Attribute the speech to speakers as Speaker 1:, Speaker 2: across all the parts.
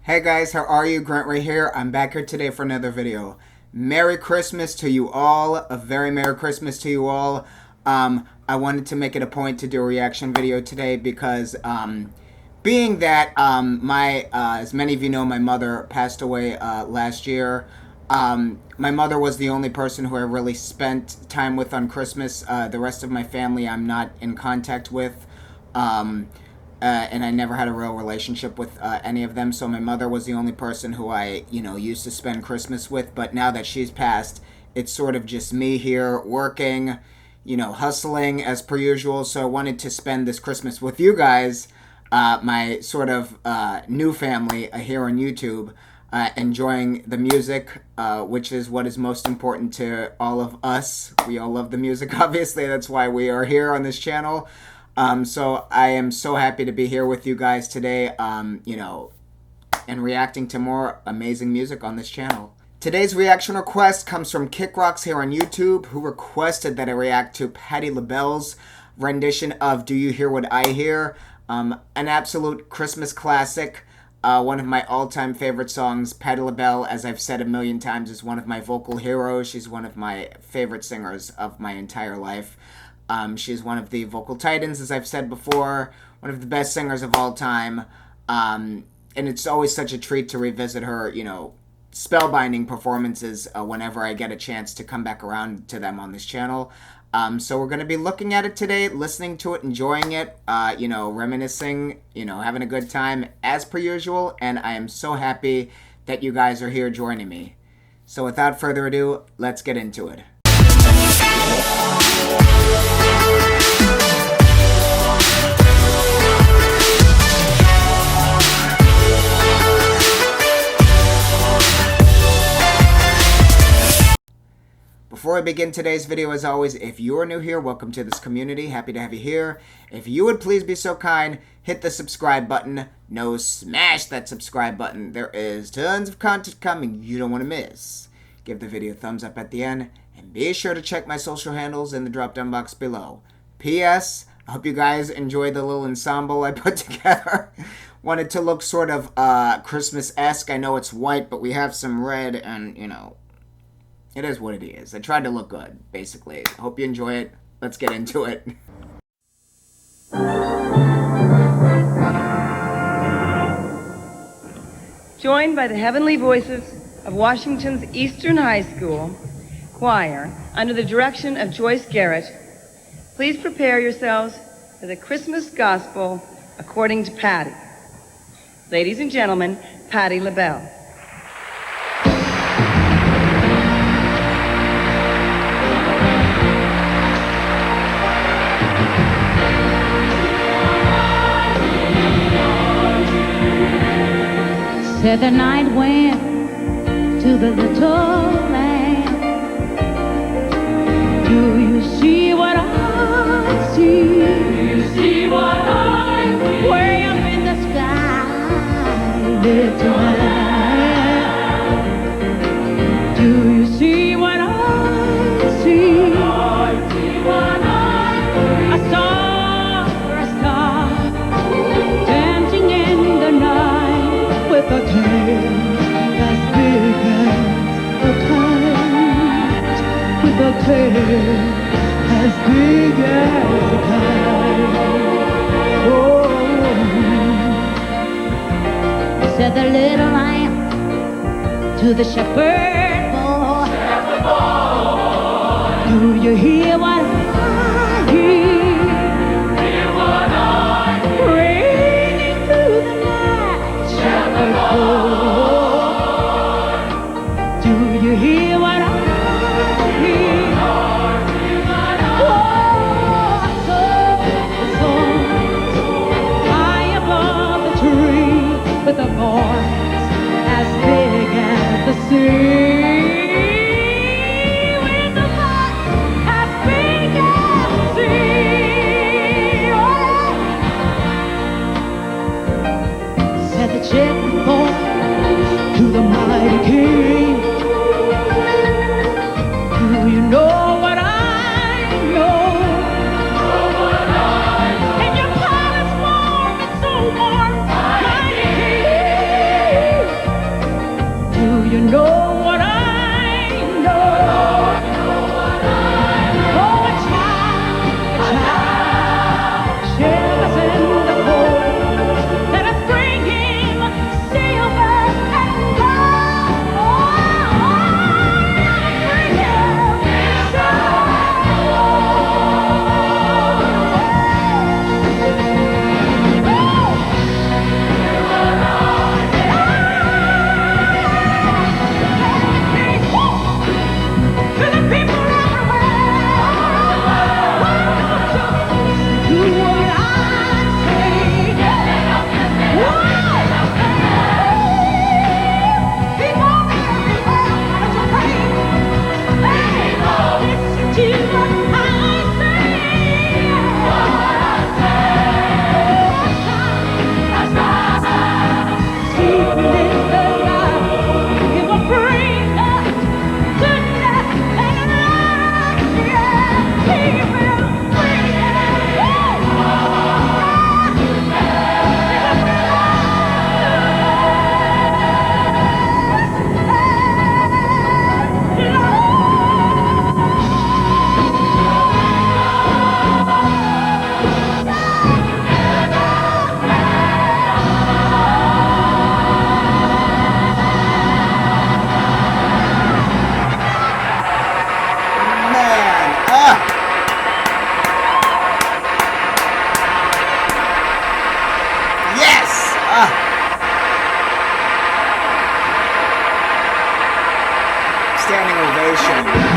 Speaker 1: Hey guys, how are you? Grant right here. I'm back here today for another video. Merry Christmas to you all. A very Merry Christmas to you all. I wanted to make it a point to do a reaction video today because being that as many of you know, my mother passed away last year. My mother was the only person who I really spent time with on Christmas. The rest of my family I'm not in contact with. And I never had a real relationship with any of them, so my mother was the only person who I, used to spend Christmas with. But now that she's passed, it's sort of just me here working, hustling as per usual. So I wanted to spend this Christmas with you guys, my sort of new family here on YouTube, enjoying the music, which is what is most important to all of us. We all love the music, obviously. That's why we are here on this channel. So I am so happy to be here with you guys today, and reacting to more amazing music on this channel. Today's reaction request comes from Kick Rocks here on YouTube, who requested that I react to Patti Labelle's rendition of Do You Hear What I Hear? An absolute Christmas classic, one of my all-time favorite songs. Patti Labelle, as I've said a million times, is one of my vocal heroes. She's one of my favorite singers of my entire life. She's one of the vocal titans, as I've said before, one of the best singers of all time, and it's always such a treat to revisit her, spellbinding performances whenever I get a chance to come back around to them on this channel. So we're going to be looking at it today, listening to it, enjoying it, reminiscing, having a good time as per usual, and I am so happy that you guys are here joining me. So without further ado, let's get into it. Before I begin today's video, as always, if you're new here, welcome to this community. Happy to have you here. If you would please be so kind, hit the subscribe button. No, smash that subscribe button. There is tons of content coming you don't want to miss. Give the video a thumbs up at the end, and be sure to check my social handles in the drop-down box below. P.S. I hope you guys enjoyed the little ensemble I put together. Wanted to look sort of Christmas-esque. I know it's white, but we have some red, and, it is what it is. I tried to look good, basically. Hope you enjoy it. Let's get into it.
Speaker 2: Joined by the heavenly voices of Washington's Eastern High School Choir, under the direction of Joyce Garrett, please prepare yourselves for the Christmas Gospel according to Patti. Ladies and gentlemen, Patti Labelle.
Speaker 3: Said the night went to the little lamb. Do you see what I see? Do you see what I see? Way up in the sky, little lamb. Do you see what I see? I see what I see. A star, dancing in the night with a tail as big as a kite, with a tail as big as a kite. Oh, said the little lamb to the shepherd boy, do you hear what I hear? Do you hear what I hear? Oh, I saw high above the tree with a voice as big as the sea. With a voice as big as the sea. Oh, said the shepherd boy to the mighty king, do you know what I know? And your heart is warm and so warm, mighty king.
Speaker 1: celebration.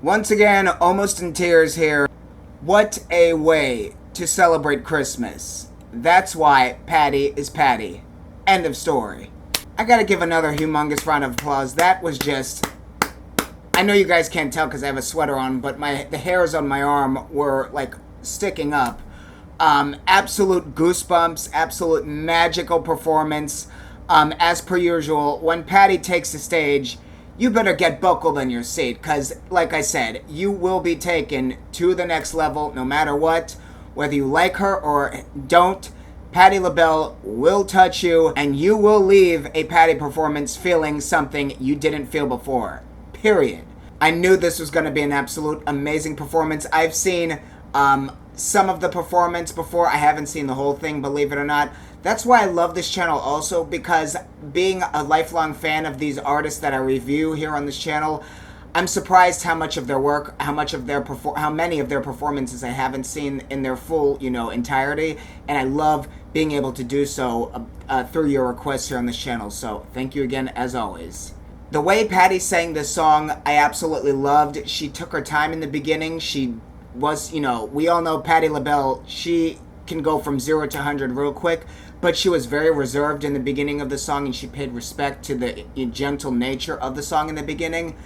Speaker 1: Once again, almost in tears here. What a way to celebrate Christmas. That's why Patti is Patti. End of story. I gotta give another humongous round of applause. That was just... I know you guys can't tell because I have a sweater on, but the hairs on my arm were like sticking up. Absolute goosebumps, absolute magical performance. As per usual, when Patti takes the stage, you better get buckled in your seat because, like I said, you will be taken to the next level no matter what. Whether you like her or don't, Patti Labelle will touch you and you will leave a Patti performance feeling something you didn't feel before. Period. I knew this was going to be an absolute amazing performance. I've seen some of the performance before. I haven't seen the whole thing, believe it or not. That's why I love this channel also, because being a lifelong fan of these artists that I review here on this channel, I'm surprised how much of their work, how many of their performances I haven't seen in their full, entirety, and I love being able to do so through your requests here on this channel. So thank you again, as always. The way Patti sang this song, I absolutely loved. She took her time in the beginning. She was, we all know Patti Labelle, she can go from 0 to 100 real quick, but she was very reserved in the beginning of the song, and she paid respect to the gentle nature of the song in the beginning.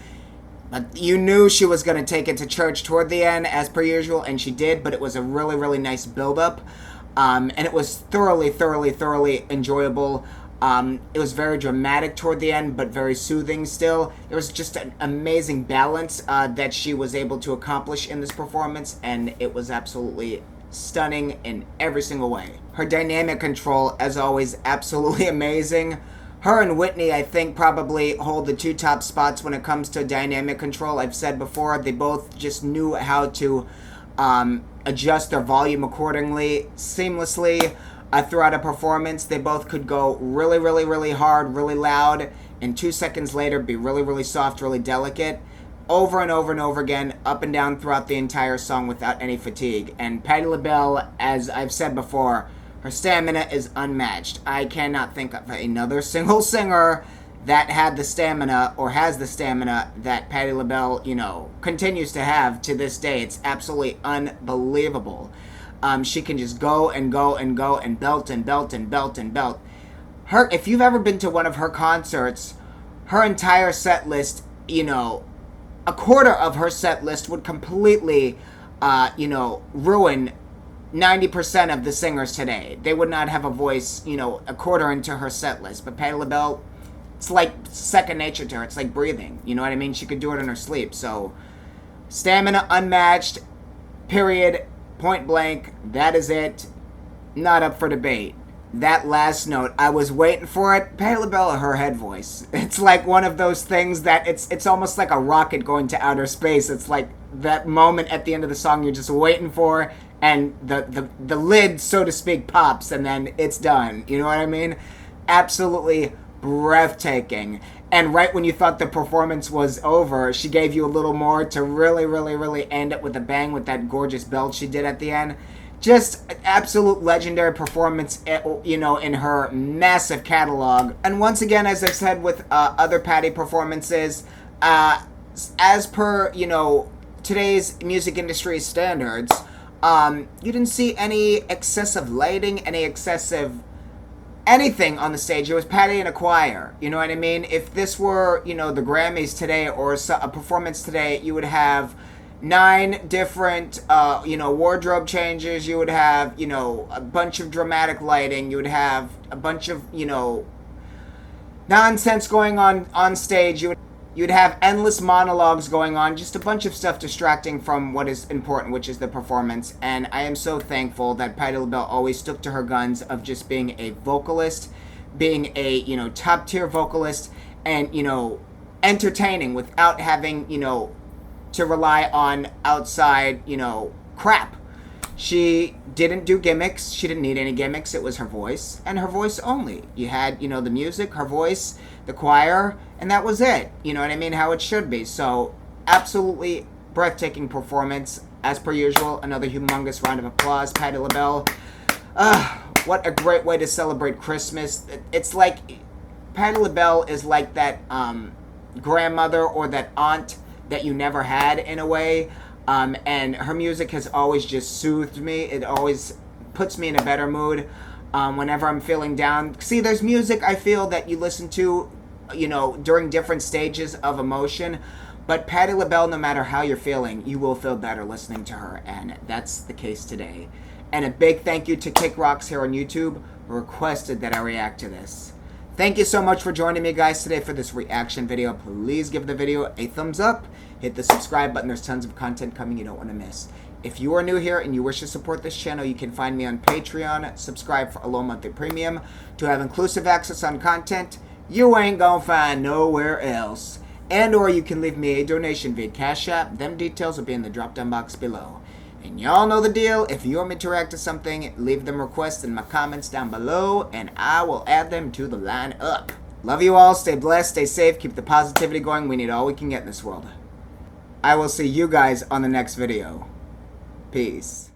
Speaker 1: But you knew she was going to take it to church toward the end, as per usual, and she did, but it was a really, really nice build-up, and it was thoroughly, thoroughly, thoroughly enjoyable. It was very dramatic toward the end, but very soothing still. There was just an amazing balance that she was able to accomplish in this performance, and it was absolutely stunning in every single way. Her dynamic control, as always, absolutely amazing. Her and Dkny, I think, probably hold the two top spots when it comes to dynamic control. I've said before, they both just knew how to adjust their volume accordingly, seamlessly. Throughout a performance, they both could go really, really, really hard, really loud, and 2 seconds later be really, really soft, really delicate, over and over and over again, up and down throughout the entire song without any fatigue. And Patti Labelle, as I've said before, her stamina is unmatched. I cannot think of another single singer that had the stamina, or has the stamina, that Patti Labelle, continues to have to this day. It's absolutely unbelievable. She can just go and go and go and belt and belt and belt and belt. If you've ever been to one of her concerts, her entire set list, a quarter of her set list would completely, ruin 90% of the singers today. They would not have a voice, a quarter into her set list. But Patti Labelle, it's like second nature to her. It's like breathing. You know what I mean? She could do it in her sleep. So, stamina unmatched, period. Point blank, that is it. Not up for debate. That last note, I was waiting for it. Patti Labelle, her head voice. It's like one of those things that it's almost like a rocket going to outer space. It's like that moment at the end of the song you're just waiting for, and the lid, so to speak, pops, and then it's done. You know what I mean? Absolutely breathtaking. And right when you thought the performance was over, she gave you a little more to really, really, really end it with a bang with that gorgeous belt she did at the end. Just an absolute legendary performance, in her massive catalog. And once again, as I've said with other Patti performances, as per, today's music industry standards, you didn't see any excessive lighting, any excessive anything on the stage. It was Patti and a choir. You know what I mean? If this were, the Grammys today or a performance today, you would have 9 different, wardrobe changes. You would have, a bunch of dramatic lighting. You would have a bunch of, nonsense going on stage. You'd have endless monologues going on, just a bunch of stuff distracting from what is important, which is the performance. And I am so thankful that Patti Labelle always stuck to her guns of just being a vocalist, being a, top-tier vocalist, and, entertaining without having, to rely on outside, crap. She didn't do gimmicks. She didn't need any gimmicks. It was her voice, and her voice only. You had, the music, her voice, the choir, and that was it. You know what I mean? How it should be. So, absolutely breathtaking performance. As per usual, another humongous round of applause. Patti Labelle. What a great way to celebrate Christmas. It's like, Patti Labelle is like that grandmother or that aunt that you never had, in a way. And her music has always just soothed me. It always puts me in a better mood whenever I'm feeling down. See, there's music I feel that you listen to, during different stages of emotion. But Patti Labelle, no matter how you're feeling, you will feel better listening to her. And that's the case today. And a big thank you to Kick Rocks here on YouTube, who requested that I react to this. Thank you so much for joining me, guys, today for this reaction video. Please give the video a thumbs up. Hit the subscribe button. There's tons of content coming you don't want to miss. If you are new here and you wish to support this channel, you can find me on Patreon. Subscribe for a low monthly premium to have inclusive access on content you ain't gonna find nowhere else. And or you can leave me a donation via Cash App. Them details will be in the drop-down box below. And y'all know the deal. If you want me to react to something, leave them requests in my comments down below, and I will add them to the lineup. Love you all. Stay blessed. Stay safe. Keep the positivity going. We need all we can get in this world. I will see you guys on the next video. Peace.